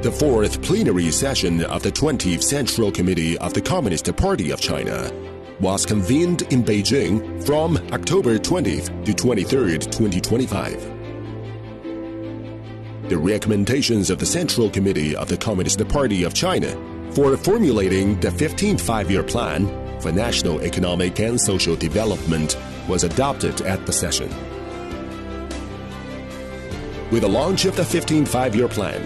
The fourth plenary session of the 20th Central Committee of the Communist Party of China was convened in Beijing from October 20th to 23rd, 2025. The recommendations of the Central Committee of the Communist Party of China for formulating the 15th Five-Year Plan for National Economic and Social Development was adopted at the session. With the launch of the 15th Five-Year Plan,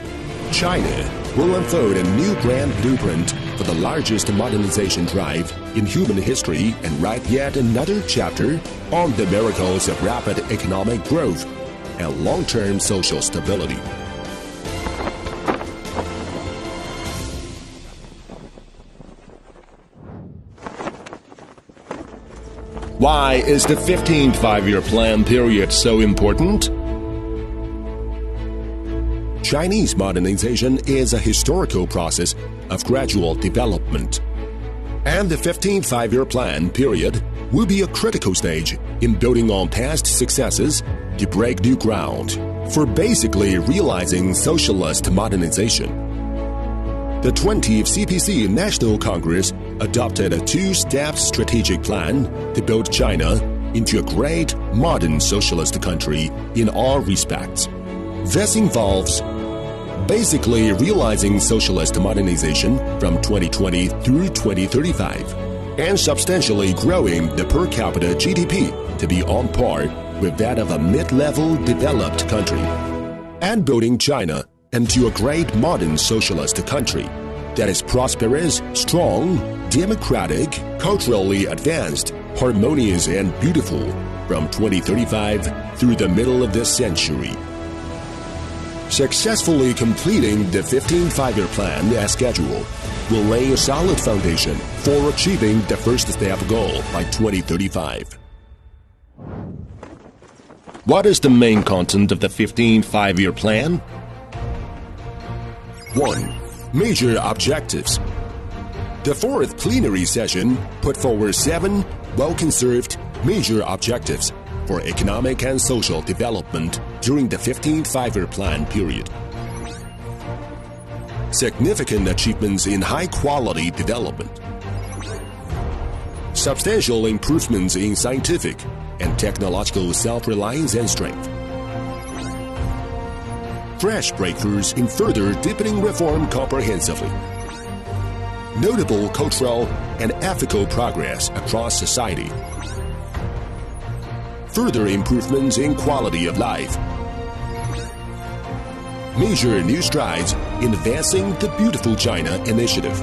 China will unfold a new grand blueprint for the largest modernization drive in human history and write yet another chapter on the miracles of rapid economic growth and long-term social stability. Why is the 15th Five-Year Plan period so important? Chinese modernization is a historical process of gradual development, and the 15th Five-Year Plan period will be a critical stage in building on past successes to break new ground for basically realizing socialist modernization. The 20th CPC National Congress adopted a two-step strategic plan to build China into a great modern socialist country in all respects. This involves basically realizing socialist modernization from 2020 through 2035 and substantially growing the per capita GDP to be on par with that of a mid-level developed country, and building China into a great modern socialist country that is prosperous, strong, democratic, culturally advanced, harmonious and beautiful from 2035 through the middle of this century. Successfully completing the 15th Five-Year Plan as scheduled will lay a solid foundation for achieving the first step goal by 2035. What is the main content of the 15th Five-Year Plan? 1. Major objectives. The fourth plenary session put forward 7 well-conserved major objectives for economic and social development during the 15th Five-Year Plan period. Significant achievements in high-quality development. Substantial improvements in scientific and technological self-reliance and strength. Fresh breakthroughs in further deepening reform comprehensively. Notable cultural and ethical progress across society. Further improvements in quality of life. Major new strides in advancing the Beautiful China initiative.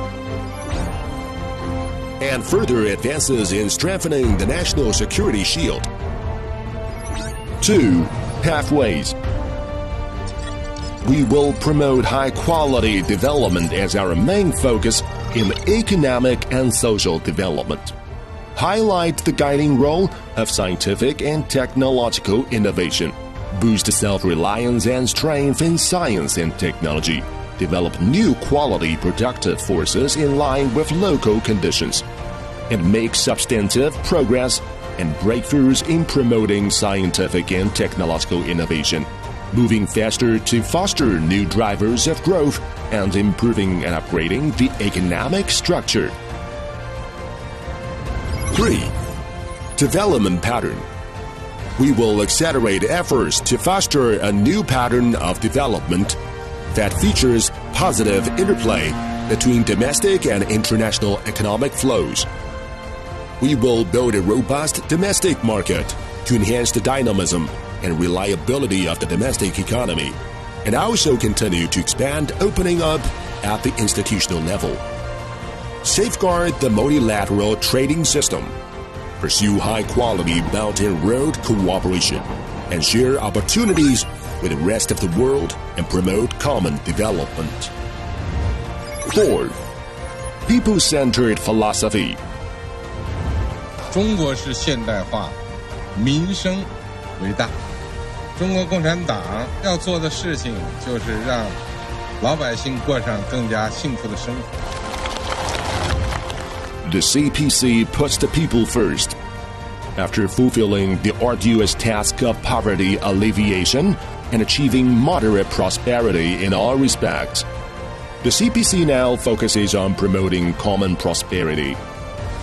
And further advances in strengthening the national security shield. 2. Pathways. We will promote high-quality development as our main focus in economic and social development. Highlight the guiding role of scientific and technological innovation. Boost self-reliance and strength in science and technology. Develop new quality productive forces in line with local conditions. And make substantive progress and breakthroughs in promoting scientific and technological innovation, moving faster to foster new drivers of growth and improving and upgrading the economic structure. 3. Development pattern. We will accelerate efforts to foster a new pattern of development that features positive interplay between domestic and international economic flows. We will build a robust domestic market to enhance the dynamism and reliability of the domestic economy, and also continue to expand opening up at the institutional level. Safeguard the multilateral trading system. Pursue high-quality Belt and Road cooperation, and share opportunities with the rest of the world and promote common development. 4. People-centered philosophy. 中国是现代化，民生为大。中国共产党要做的事情就是让老百姓过上更加幸福的生活。The CPC puts the people first. After fulfilling the arduous task of poverty alleviation and achieving moderate prosperity in all respects, The CPC now focuses on promoting common prosperity.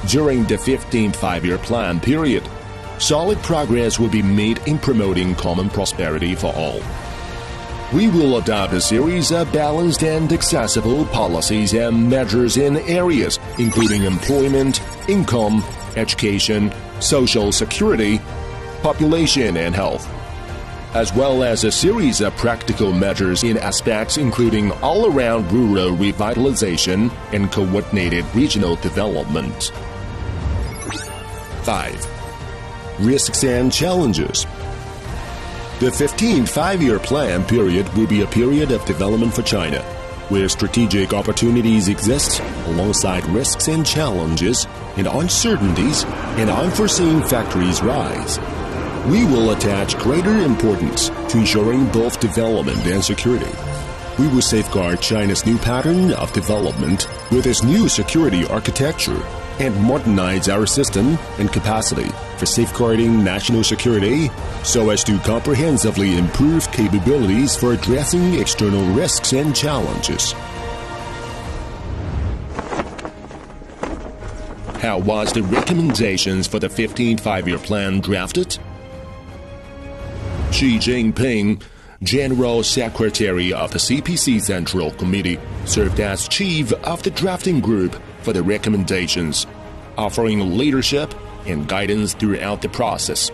During the 15th five-year plan period, solid progress will be made in promoting common prosperity for all. We will adopt a series of balanced and accessible policies and measures in areas including employment, income, education, social security, population and health, as well as a series of practical measures in aspects including all-around rural revitalization and coordinated regional development. 5. Risks and challenges. The 15th five-year plan period will be a period of development for China, where strategic opportunities exist alongside risks and challenges, and uncertainties and unforeseen factors rise. We will attach greater importance to ensuring both development and security. We will safeguard China's new pattern of development with its new security architecture and modernize our system and capacity for safeguarding national security so as to comprehensively improve capabilities for addressing external risks and challenges. How was the recommendations for the 15th five-year plan drafted? Xi Jinping, General Secretary of the CPC Central Committee, served as chief of the drafting group for the recommendations, offering leadership and guidance throughout the process.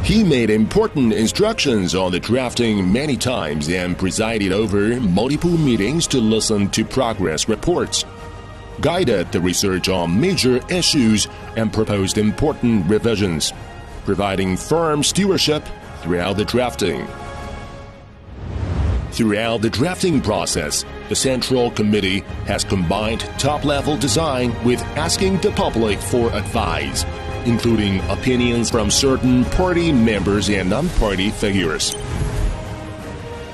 He made important instructions on the drafting many times and presided over multiple meetings to listen to progress reports, guided the research on major issues, and proposed important revisions, providing firm stewardship throughout the drafting. Throughout the drafting process, the Central Committee has combined top-level design with asking the public for advice, including opinions from certain party members and non-party figures.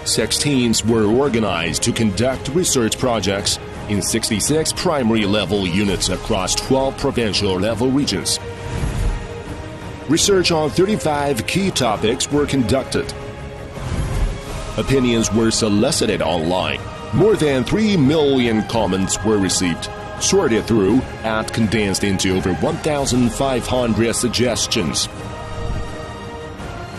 6 teams were organized to conduct research projects in 66 primary-level units across 12 provincial-level regions. Research on 35 key topics were conducted. Opinions were solicited online. More than 3 million comments were received, sorted through, and condensed into over 1,500 suggestions.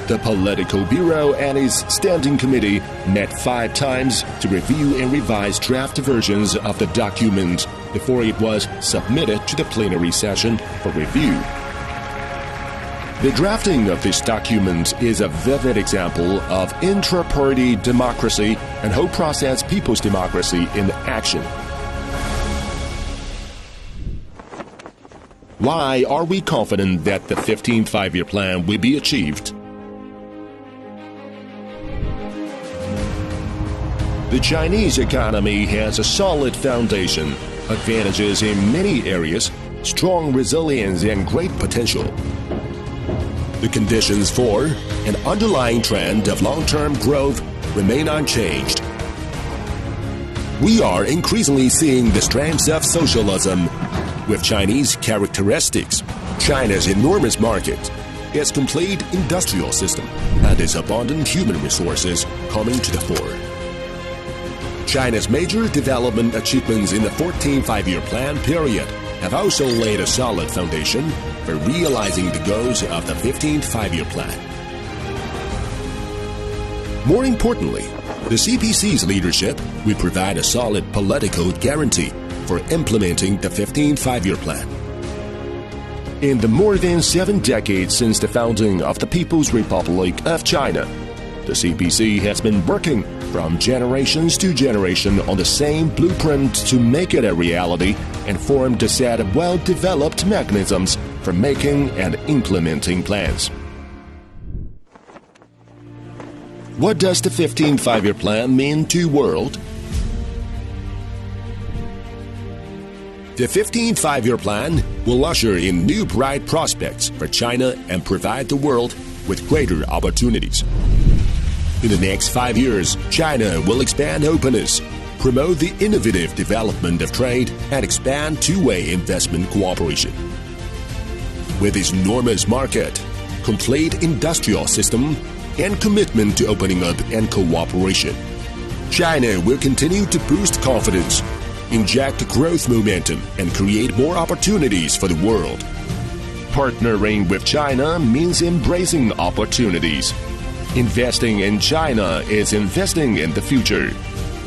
The Political Bureau and its Standing Committee met 5 times to review and revise draft versions of the document before it was submitted to the plenary session for review. The drafting of this document is a vivid example of intra-party democracy and whole process people's democracy in action. Why are we confident that the 15th five-year plan will be achieved? The Chinese economy has a solid foundation, advantages in many areas, strong resilience, and great potential. The conditions for an underlying trend of long-term growth remain unchanged. We are increasingly seeing the strengths of socialism with Chinese characteristics, China's enormous market, its complete industrial system, and its abundant human resources coming to the fore. China's major development achievements in the 14th five-year plan period have also laid a solid foundation for realizing the goals of the 15th five-year plan. More importantly, the CPC's leadership will provide a solid political guarantee for implementing the 15th five-year plan. In the more than 7 decades since the founding of the People's Republic of China, the CPC has been working from generations to generation on the same blueprint to make it a reality and formed a set of well-developed mechanisms for making and implementing plans. What does the 15th five-year plan mean to the world? The 15th five-year plan will usher in new bright prospects for China and provide the world with greater opportunities. In the next 5 years, China will expand openness, promote the innovative development of trade, and expand two-way investment cooperation. With its enormous market, complete industrial system, and commitment to opening up and cooperation, China will continue to boost confidence, inject growth momentum, and create more opportunities for the world. Partnering with China means embracing opportunities. Investing in China is investing in the future.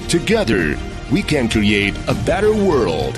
Together, we can create a better world.